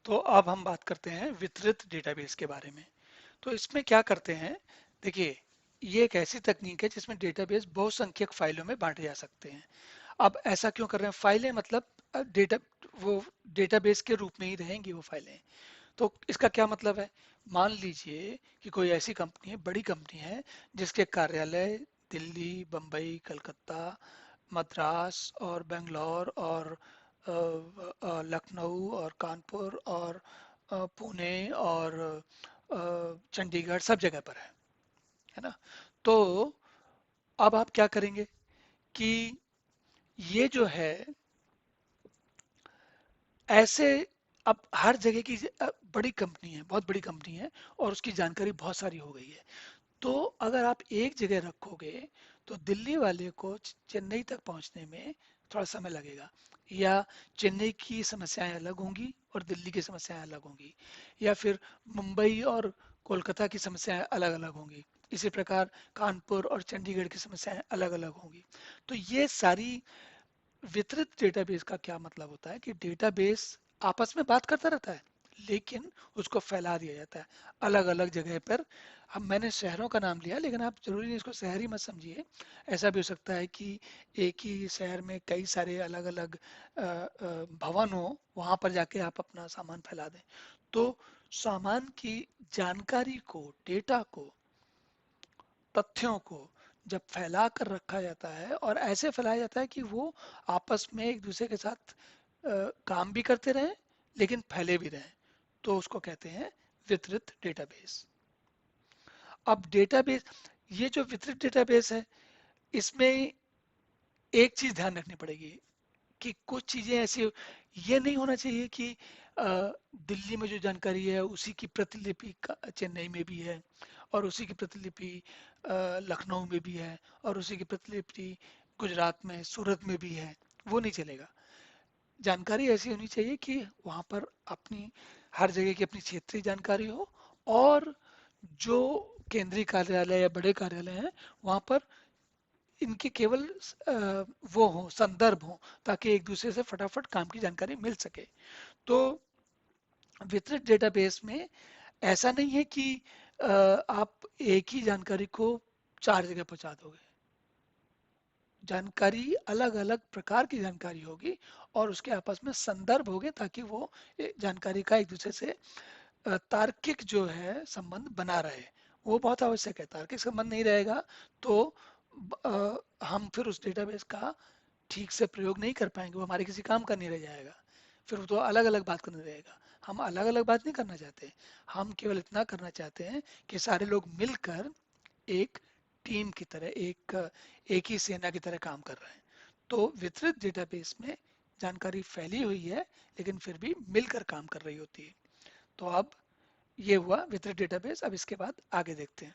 तो अब हम बात करते हैं वितरित डेटाबेस के बारे में। तो इसमें क्या करते हैं, देखिए, ये एक ऐसी तकनीक है जिसमें डेटाबेस बहुसंख्यक फाइलों में बांटे जा सकते हैं। अब ऐसा क्यों कर रहे हैं, फाइलें मतलब डेटा, वो डेटाबेस के रूप में ही रहेंगी वो फाइलें। तो इसका क्या मतलब है, मान लीजिए कि कोई ऐसी कंपनी है, बड़ी कंपनी है, जिसके कार्यालय दिल्ली, बम्बई, कलकत्ता, मद्रास और बेंगलोर और लखनऊ और कानपुर और पुणे और चंडीगढ़ सब जगह पर है ना। तो अब आप क्या करेंगे कि ये जो है ऐसे, अब हर जगह की बड़ी कंपनी है, बहुत बड़ी कंपनी है, और उसकी जानकारी बहुत सारी हो गई है। तो अगर आप एक जगह रखोगे तो दिल्ली वाले को चेन्नई तक पहुंचने में थोड़ा समय लगेगा, या चेन्नई की समस्याएं अलग होंगी और दिल्ली की समस्याएं अलग होंगी, या फिर मुंबई और कोलकाता की समस्याएं अलग अलग होंगी। इसी प्रकार कानपुर और चंडीगढ़ की समस्याएं अलग अलग होंगी। तो ये सारी, वितरित डेटाबेस का क्या मतलब होता है कि डेटाबेस आपस में बात करता रहता है, लेकिन उसको फैला दिया जाता है अलग अलग जगह पर। अब मैंने शहरों का नाम लिया, लेकिन आप जरूरी नहीं इसको शहर ही मत समझिए। ऐसा भी हो सकता है कि एक ही शहर में कई सारे अलग अलग भवन हो, वहां पर जाके आप अपना सामान फैला दें। तो सामान की जानकारी को, डेटा को, तथ्यों को जब फैला कर रखा जाता है, और ऐसे फैलाया जाता है कि वो आपस में एक दूसरे के साथ काम भी करते रहें, लेकिन फैले भी रहें, तो उसको कहते हैं वितरित डेटाबेस। अब डेटाबेस, ये जो वितरित डेटाबेस है, इसमें एक चीज ध्यान रखनी पड़ेगी कि कुछ चीजें ऐसी, ये नहीं होना चाहिए कि अ, दिल्ली में जो जानकारी है उसी की प्रतिलिपि चेन्नई में भी है, और उसी की प्रतिलिपि लखनऊ में भी है, और उसी की प्रतिलिपि गुजरात में, सूरत में भी है। वो नहीं चलेगा। जानकारी ऐसी होनी चाहिए कि वहाँ पर अपनी, हर जगह की अपनी क्षेत्रीय जानकारी हो, और जो केंद्रीय कार्यालय या बड़े कार्यालय हैं, वहाँ पर इनके केवल वो हो, संदर्भ हो, ताकि एक दूसरे से फटाफट काम की जानकारी मिल सके। तो वितरित डेटाबेस में ऐसा नहीं है कि आप एक ही जानकारी को चार जगह पहुंचा दोगे। जानकारी अलग अलग प्रकार की जानकारी होगी, और उसके आपस में संदर्भ होंगे, ताकि वो जानकारी का एक दूसरे से तार्किक जो है संबंध बना रहे। वो बहुत आवश्यक है। तार्किक संबंध नहीं रहेगा तो हम फिर उस डेटाबेस का ठीक से प्रयोग नहीं कर पाएंगे, वो हमारे किसी काम का नहीं रह जाएगा। फिर वो तो अलग अलग बात करने रहेगा। हम अलग अलग बात नहीं करना चाहते। हम केवल इतना करना चाहते हैं कि सारे लोग मिलकर एक टीम की तरह, एक ही सेना की तरह काम कर रहे हैं। तो वितरित डेटाबेस में जानकारी फैली हुई है, लेकिन फिर भी मिलकर काम कर रही होती है। तो अब ये हुआ वितरित डेटाबेस। अब इसके बाद आगे देखते हैं।